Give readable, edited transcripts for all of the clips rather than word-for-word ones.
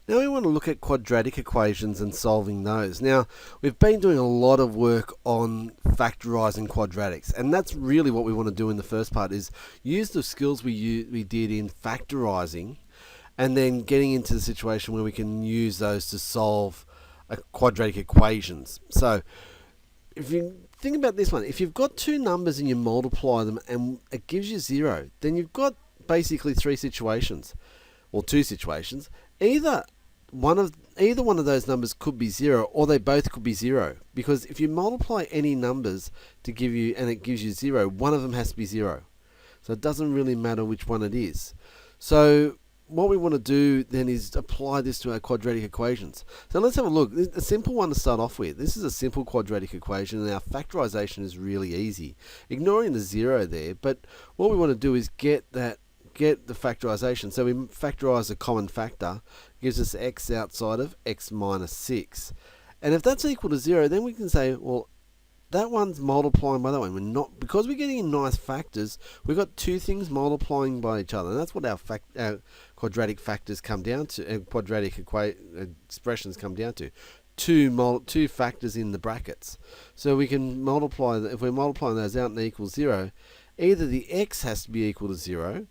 Now we want to look at quadratic equations and solving those. Now, we've been doing a lot of work on factorizing quadratics, and that's really what we want to do in the first part, is use the skills we did in factorizing and then getting into the situation where we can use those to solve quadratic equations. So, if you think about this one, if you've got two numbers and you multiply them and it gives you 0, then you've got basically three situations, or two situations. Either one of those numbers could be 0, or they both could be 0. Because if you multiply any numbers to give you, and it gives you 0, one of them has to be 0. So it doesn't really matter which one it is. So what we want to do then is apply this to our quadratic equations. So let's have a look. A simple one to start off with. This is a simple quadratic equation, and our factorization is really easy, ignoring the 0 there. But what we want to do is get the factorization. So we factorize a common factor, gives us x outside of x minus 6. And if that's equal to 0, then we can say, well, that one's multiplying by that one. We're not, because we're getting in nice factors, we've got two things multiplying by each other. And that's what our quadratic factors come down to, quadratic expressions come down to. Two factors in the brackets. So we can multiply, if we're multiplying those out and they equal 0, either the x has to be equal to 0,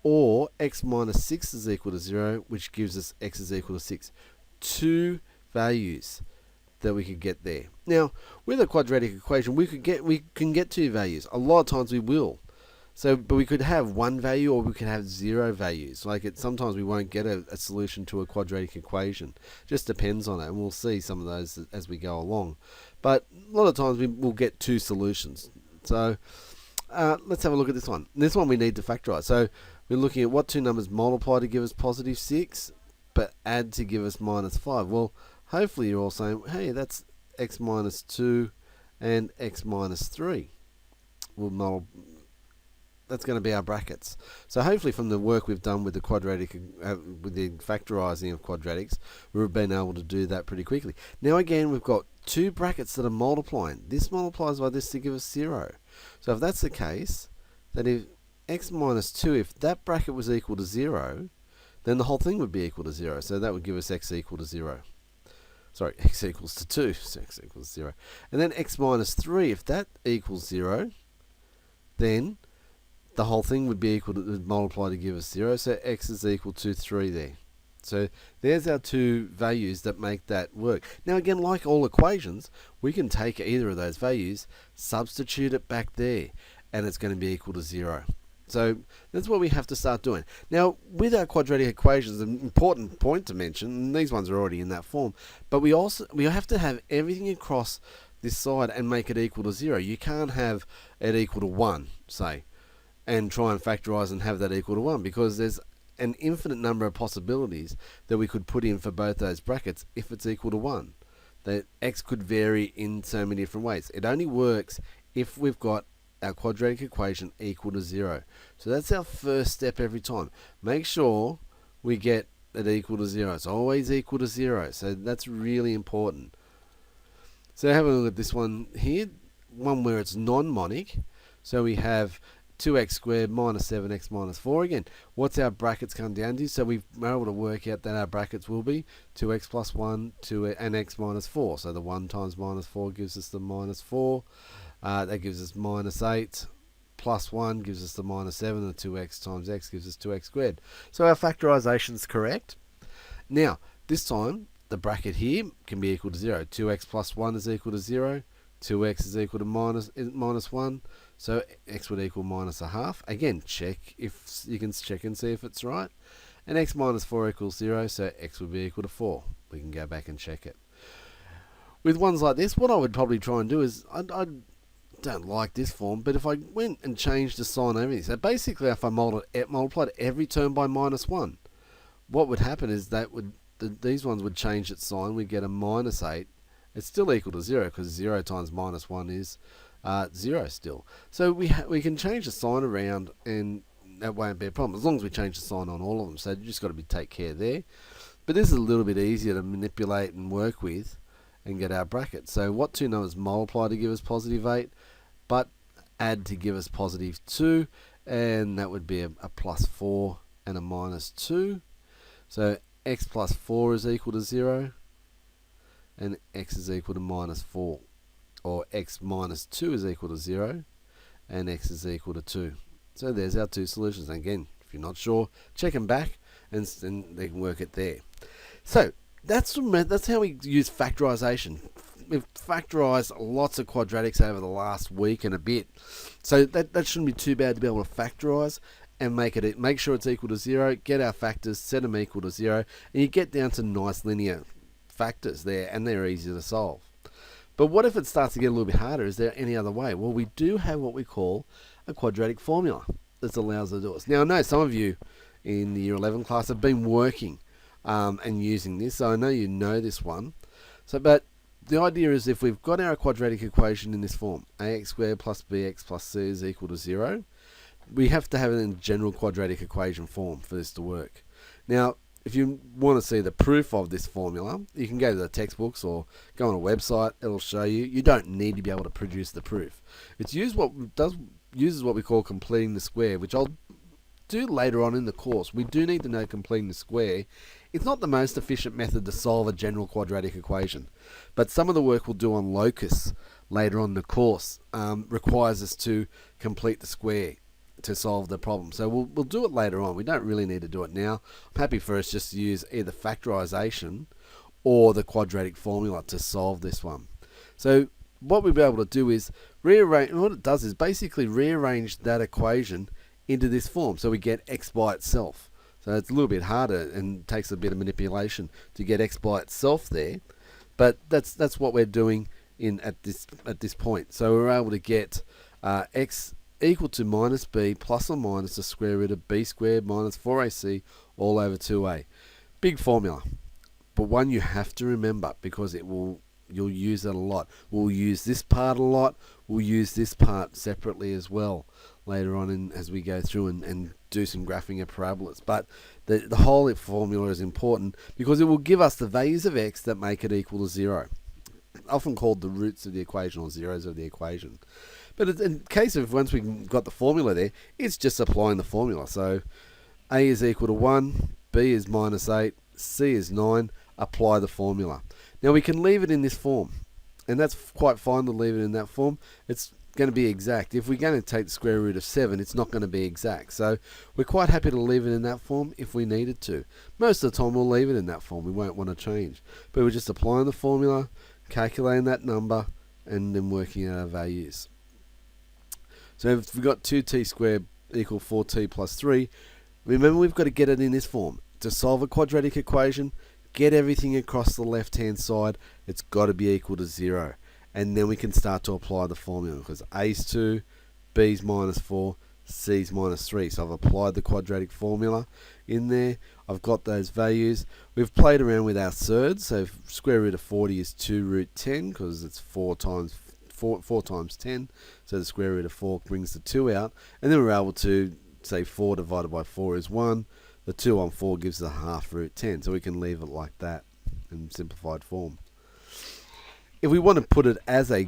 or x minus 6 is equal to 0, which gives us x is equal to 6. Two values that we could get there. Now, with a quadratic equation, we can get two values. A lot of times we will. So, but we could have one value, or we could have 0 values. Sometimes we won't get a solution to a quadratic equation. Just depends on it, and we'll see some of those as we go along. But a lot of times we will get two solutions. So, let's have a look at this one. This one we need to factorize. So we're looking at what two numbers multiply to give us positive 6, but add to give us minus 5. Well, hopefully you're all saying, hey, that's x minus 2 and x minus 3. That's going to be our brackets. So hopefully from the work we've done with the quadratic, with the factorizing of quadratics, we've been able to do that pretty quickly. Now again, we've got two brackets that are multiplying. This multiplies by this to give us 0. So if that's the case, then if x minus 2, if that bracket was equal to 0, then the whole thing would be equal to 0. So that would give us x equal to 0. Sorry, x equals to 2, so x equals 0. And then x minus 3, if that equals 0, then the whole thing would be equal to multiply to give us 0. So x is equal to 3 there. So there's our two values that make that work. Now again, like all equations, we can take either of those values, substitute it back there, and it's going to be equal to 0. So that's what we have to start doing. Now, with our quadratic equations, an important point to mention, and these ones are already in that form, but we have to have everything across this side and make it equal to 0. You can't have it equal to 1, say, and try and factorize and have that equal to 1, because there's an infinite number of possibilities that we could put in for both those brackets if it's equal to 1. That x could vary in so many different ways. It only works if we've got our quadratic equation equal to 0. So that's our first step every time. Make sure we get it equal to 0. It's always equal to 0. So that's really important. So have a look at this one here, one where it's non-monic. So we have 2x squared minus 7x minus 4. Again, what's our brackets come down to? So we're able to work out that our brackets will be 2x plus 1 and x minus 4. So the 1 times minus 4 gives us the minus 4. That gives us minus 8. Plus 1 gives us the minus 7. And 2x times x gives us 2x squared. So our factorization is correct. Now, this time, the bracket here can be equal to 0. 2x plus 1 is equal to 0. 2x is equal to minus 1. So x would equal minus a half. Again, check if you can check and see if it's right. And x minus 4 equals 0, so x would be equal to 4. We can go back and check it. With ones like this, what I would probably try and do is, I don't like this form, but if I went and changed the sign over here, so basically if I multiplied every term by minus 1, what would happen is these ones would change its sign. We'd get a minus 8. It's still equal to 0, because 0 times minus 1 is 0 still. So we can change the sign around, and that won't be a problem, as long as we change the sign on all of them. So you just got to take care there. But this is a little bit easier to manipulate and work with and get our bracket. So what two numbers multiply to give us positive 8, but add to give us positive 2, and that would be a plus 4 and a minus 2. So x plus 4 is equal to 0, and x is equal to minus 4. Or x minus 2 is equal to 0, and x is equal to 2. So there's our two solutions. And again, if you're not sure, check them back, and they can work it there. So that's how we use factorization. We've factorized lots of quadratics over the last week and a bit. So that shouldn't be too bad to be able to factorize and make sure it's equal to 0, get our factors, set them equal to 0, and you get down to nice linear factors there, and they're easy to solve. But what if it starts to get a little bit harder? Is there any other way? Well, we do have what we call a quadratic formula that allows us to do it. Now, I know some of you in the Year 11 class have been working and using this, so I know you know this one. But the idea is if we've got our quadratic equation in this form, ax squared plus bx plus c is equal to 0, we have to have it in general quadratic equation form for this to work. Now, if you want to see the proof of this formula, you can go to the textbooks or go on a website. It'll show you. You don't need to be able to produce the proof. It uses what we call completing the square, which I'll do later on in the course. We do need to know completing the square. It's not the most efficient method to solve a general quadratic equation, but some of the work we'll do on locus later on in the course requires us to complete the square to solve the problem. So we'll do it later on. We don't really need to do it now. I'm happy for us just to use either factorization or the quadratic formula to solve this one. So what we'll be able to do is rearrange. What it does is basically rearrange that equation into this form, so we get x by itself. So it's a little bit harder and takes a bit of manipulation to get x by itself there, but that's what we're doing at this point. So we're able to get x equal to minus b plus or minus the square root of b squared minus 4ac all over 2a. Big formula, but one you have to remember because you'll use it a lot. We'll use this part a lot. We'll use this part separately as well later on as we go through and do some graphing of parabolas. But the whole formula is important because it will give us the values of x that make it equal to 0. Often called the roots of the equation or zeros of the equation. But in case of once we've got the formula there, it's just applying the formula. So a is equal to 1, b is minus 8, c is 9, apply the formula. Now we can leave it in this form, and that's quite fine to leave it in that form. It's going to be exact. If we're going to take the square root of 7, it's not going to be exact. So we're quite happy to leave it in that form if we needed to. Most of the time we'll leave it in that form. We won't want to change. But we're just applying the formula, calculating that number, and then working out our values. So if we've got 2t squared equal 4t plus 3, remember we've got to get it in this form. To solve a quadratic equation, get everything across the left-hand side. It's got to be equal to 0. And then we can start to apply the formula because a's 2, b's minus 4, c's minus 3. So I've applied the quadratic formula in there. I've got those values. We've played around with our surds. So square root of 40 is 2 root 10 because it's 4 times 10. So the square root of 4 brings the 2 out. And then we're able to say 4 divided by 4 is 1. The 2 on 4 gives the half root 10. So we can leave it like that in simplified form. If we want to put it as a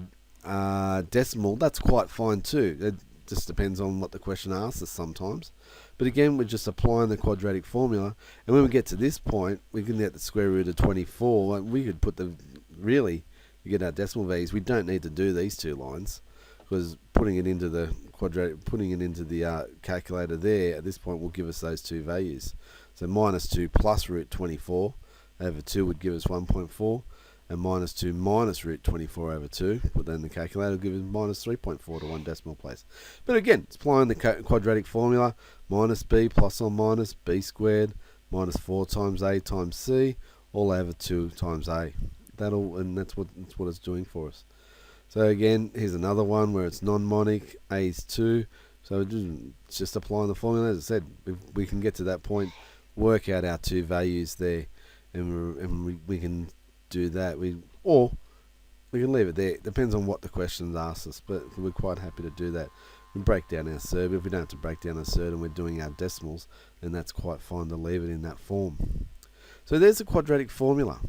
decimal, that's quite fine too. It just depends on what the question asks us sometimes. But again, we're just applying the quadratic formula. And when we get to this point, we can get the square root of 24. We could put you get our decimal values. We don't need to do these two lines because putting it into the calculator there at this point will give us those two values. So minus 2 plus root 24 over 2 would give us 1.4. And minus 2 minus root 24 over 2, put that in the calculator, will give us minus 3.4 to one decimal place. But again, it's applying the quadratic formula, minus b plus or minus b squared minus 4 times a times c, all over 2 times a. And that's what it's doing for us. So again, here's another one where it's non-monic, a is 2. So it's just applying the formula. As I said, we can get to that point, work out our two values there, and we can do that. Or we can leave it there. It depends on what the questions ask us, but we're quite happy to do that. We break down our surd. If we don't have to break down our surd and we're doing our decimals, then that's quite fine to leave it in that form. So there's the quadratic formula.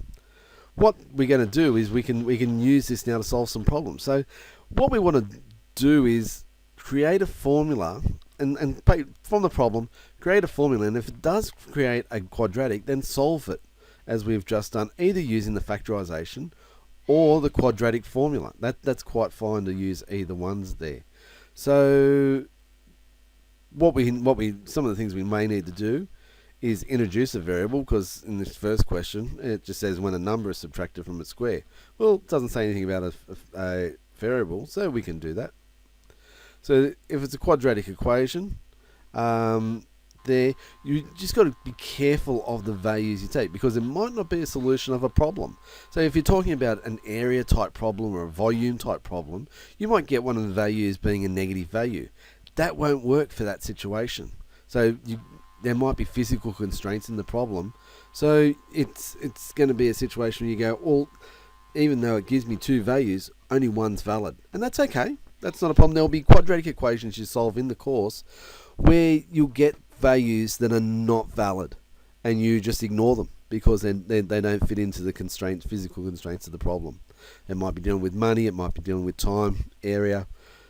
What we're going to do is we can use this now to solve some problems. So what we want to do is create a formula and from the problem create a formula, and if it does create a quadratic, then solve it, as we've just done, either using the factorization or the quadratic formula. That's quite fine to use either ones there. So some of the things we may need to do is introduce a variable, because in this first question it just says when a number is subtracted from its square. Well, it doesn't say anything about a variable, so we can do that. So if it's a quadratic equation, there you just got to be careful of the values you take, because it might not be a solution of a problem. So if you're talking about an area type problem or a volume type problem, you might get one of the values being a negative value. That won't work for that situation. So there might be physical constraints in the problem. So it's going to be a situation where you go, well, even though it gives me two values, only one's valid. And that's okay. That's not a problem. There'll be quadratic equations you solve in the course where you'll get values that are not valid, and you just ignore them because they don't fit into the constraints, physical constraints of the problem. It might be dealing with money, it might be dealing with time, area,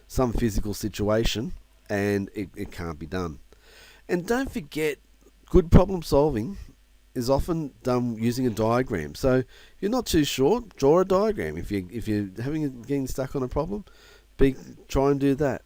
some physical situation, and it can't be done. And don't forget, good problem solving is often done using a diagram. So if you're not too sure, draw a diagram. If you're getting stuck on a problem, try and do that.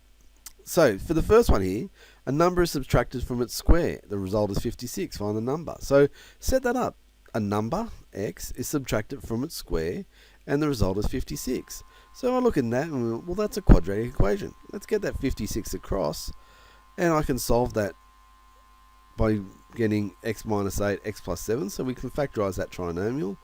So for the first one here, a number is subtracted from its square. The result is 56. Find the number. So set that up. A number, x, is subtracted from its square, and the result is 56. So I look at that and, well, that's a quadratic equation. Let's get that 56 across, and I can solve that by getting x minus 8, x plus 7. So we can factorize that trinomial,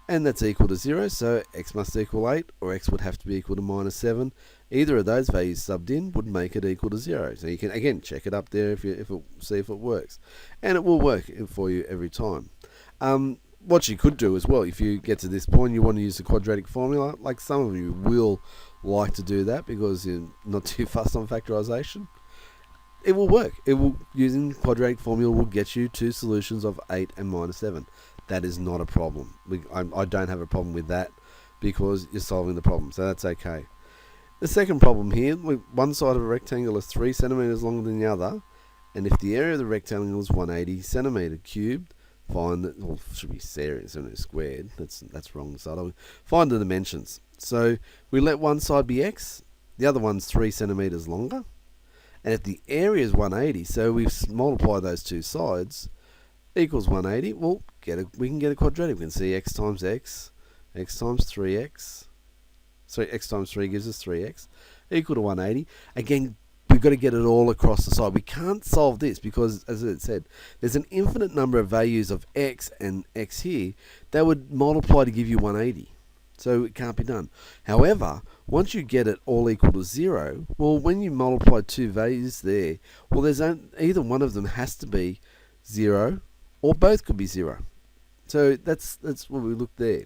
and that's equal to 0. So x must equal 8, or x would have to be equal to minus 7. Either of those values subbed in would make it equal to 0. So you can, again, check it up there see if it works. And it will work for you every time. What you could do as well, if you get to this point, you want to use the quadratic formula, like some of you will like to do that because you're not too fussed on factorization. It will work. Using quadratic formula will get you two solutions of 8 and minus 7. That is not a problem. I don't have a problem with that because you're solving the problem, so that's okay. The second problem here, one side of a rectangle is 3 centimeters longer than the other, and if the area of the rectangle is 180 centimeter cubed, find that, or should be centimeter squared. That's wrong side. Find the dimensions. So we let one side be x, the other one's 3 centimeters longer. And if the area is 180, so we multiply those two sides, equals 180, well, we can get a quadratic. We can see x times x times 3x, so x times 3 gives us 3x, equal to 180. Again, we've got to get it all across the side. We can't solve this because, as I said, there's an infinite number of values of x and x here that would multiply to give you 180. So it can't be done. However, once you get it all equal to 0, well, when you multiply two values there, well, either one of them has to be 0, or both could be 0. So that's what we look there.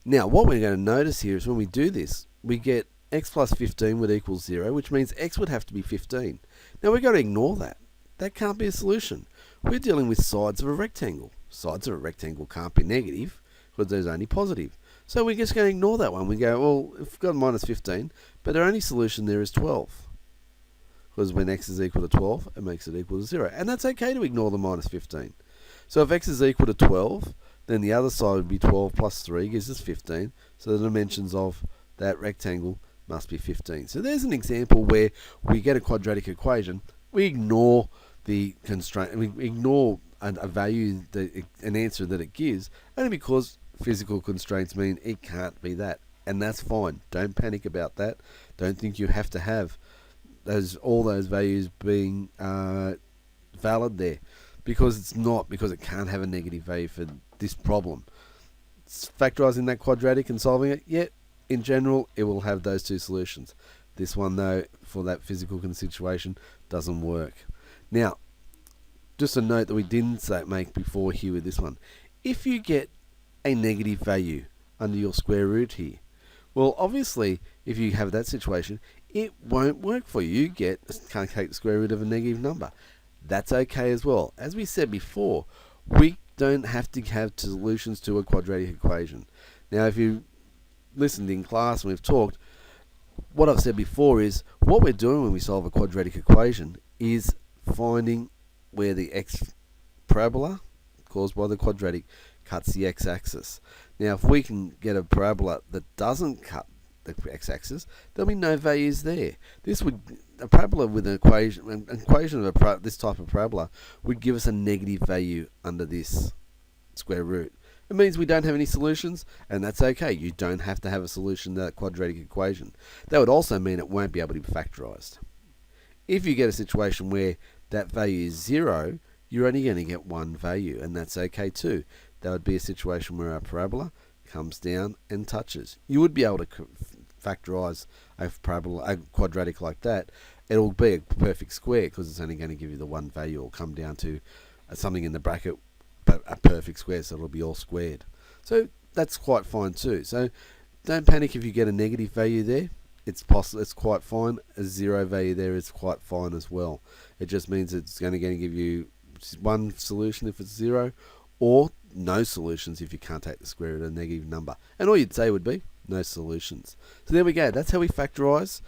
Now, what we're going to notice here is when we do this, we get x plus 15 would equal 0, which means x would have to be 15. Now, we've got to ignore that. That can't be a solution. We're dealing with sides of a rectangle. Sides of a rectangle can't be negative because there's only positive. So we're just going to ignore that one. We go, well, if we've got minus 15, but our only solution there is 12. Because when x is equal to 12, it makes it equal to 0. And that's okay to ignore the minus 15. So if x is equal to 12, then the other side would be 12 plus 3 gives us 15. So the dimensions of that rectangle must be 15. So there's an example where we get a quadratic equation, we ignore the constraint, we ignore a value, an answer that it gives, only because physical constraints mean it can't be that. And that's fine. Don't panic about that. Don't think you have to have all those values being valid there, because it's not, because it can't have a negative value for this problem. Factorizing that quadratic and solving it, yet in general it will have those two solutions. This one, though, for that physical situation, doesn't work. Now, just a note that we didn't make before here with this one. If you get a negative value under your square root here, well, obviously, if you have that situation, it won't work for you. You can't take the square root of a negative number. That's okay as well. As we said before, we don't have to have solutions to a quadratic equation. Now, if you listened in class and we've talked, what I've said before is what we're doing when we solve a quadratic equation is finding where the x parabola caused by the quadratic cuts the x-axis. Now, if we can get a parabola that doesn't cut the x-axis, there'll be no values there. This would a parabola with an equation of this type of parabola would give us a negative value under this square root. It means we don't have any solutions, and that's okay. You don't have to have a solution to that quadratic equation. That would also mean it won't be able to be factorized. If you get a situation where that value is 0, you're only going to get one value, and that's okay too. That would be a situation where our parabola comes down and touches. You would be able to factorize a parabola, a quadratic like that. It'll be a perfect square because it's only going to give you the one value. It'll come down to something in the bracket, but a perfect square, so it'll be all squared. So that's quite fine too. So don't panic if you get a negative value there. It's possible. It's quite fine. A 0 value there is quite fine as well. It just means it's going to give you one solution if it's 0, or no solutions if you can't take the square root of a negative number. And all you'd say would be no solutions. So there we go. That's how we factorize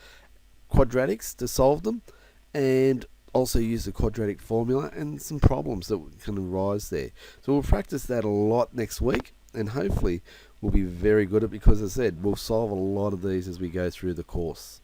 quadratics to solve them, and also use the quadratic formula and some problems that can arise there. So we'll practice that a lot next week, and hopefully we'll be very good at it because, as I said, we'll solve a lot of these as we go through the course.